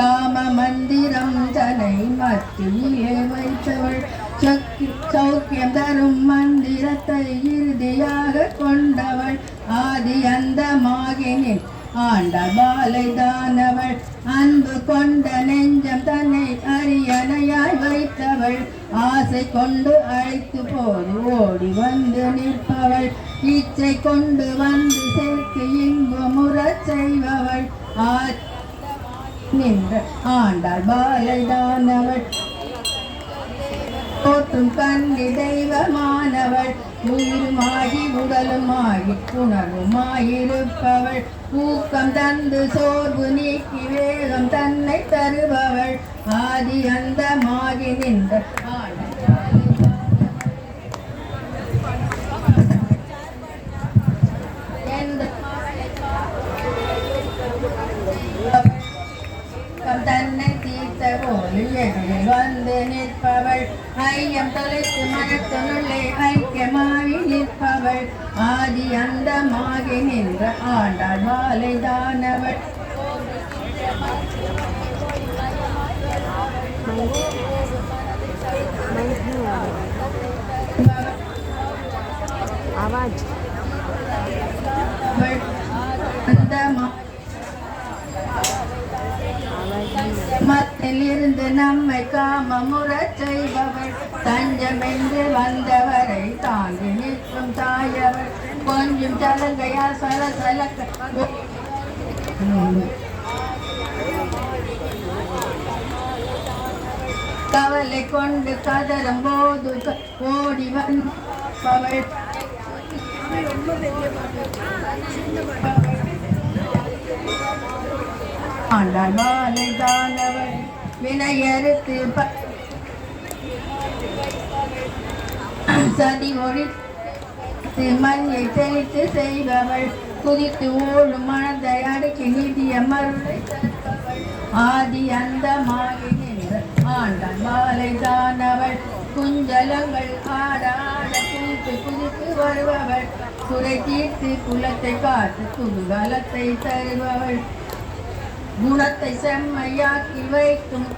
காம மந்திரம் தனை மத்தியிலே வைத்தவள் சௌக்கியம் தரும் மந்திரத்தை இறுதியாக கொண்டவள் ஆதி அந்தமாகினின் ஆண்டாள் பாலை தானவள் அன்பு கொண்ட நெஞ்சம் தன்னை அரியணையாய் வைத்தவள் ஆசை கொண்டு அழைத்து போது ஓடி வந்து நிற்பவள் இச்சை கொண்டு வந்து சேர்த்து இன்பமுறச் செய்பவள் நின்ற ஆண்டாள் பாலை தானவள் போற்றும் கண்ணி தெய்வமானவள் உயிருமாகி உடலுமாகி புணருமாயிருப்பவள் ஊக்கம் தந்து சோர்வு நீக்கி வேகம் தன்னை தருபவள் ஆதி அந்தமாகி நின்ற தன்னை தீர்த்த போது எதிரில் வந்து நிற்பவள் ஐயம் தொலைத்து மனத்துள்ளே ஐக்கியமாகி நிற்பவள் ஆதி அந்தமாகி நின்ற ஆண்டாள் பாலை தானவள் மத்திலிருந்து நம்மை காமமுறச் செய்பவள் தஞ்சமென்று வந்தவரை தாங்கி நிற்கும் தாயவள் கொஞ்சம் சலங்கையா சலசலக்க கவலை கொண்டு கதறும் போது ஓடி வந்தவள் ஆண்டாள் பாலை தானவள் வினையறுத்து சதி ஒழித்து மண்ணை தெளித்து செய்பவள் குதித்து ஓடும் மனதை அடக்கி நிதிய மருளை தருபவள் ஆதி அந்தமாகி நின்ற ஆண்டாள் பாலை தானவள் குஞ்சலங்கள் ஆட ஆட குதித்து குதித்து வருபவள் குறை தீர்த்து குலத்தை காத்து குதூகலத்தை தருபவள் குணத்தை செம்மையாக்கி வைக்கும்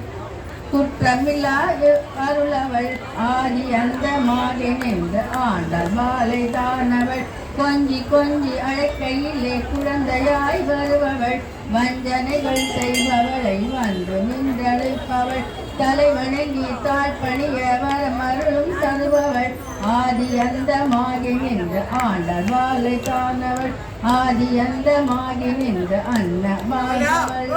குற்றமில்லாது அருளவள் ஆதி அந்தமாகி நின்ற ஆண்டாள் பாலை தானவள் கொஞ்சி கொஞ்சி அழைக்கையிலே குழந்தையாய் வருபவள் வஞ்சனைகள் செய்பவளை வந்து நின்றழைப்பவள் தலைவணங்கி தாழ்பணிய வரமருளும் தருபவள் ஆதி அந்தமாகி நின்ற ஆண்டாள் பாலை தானவள் ஆதி அந்தமாகி நின்ற அன்னமானவள்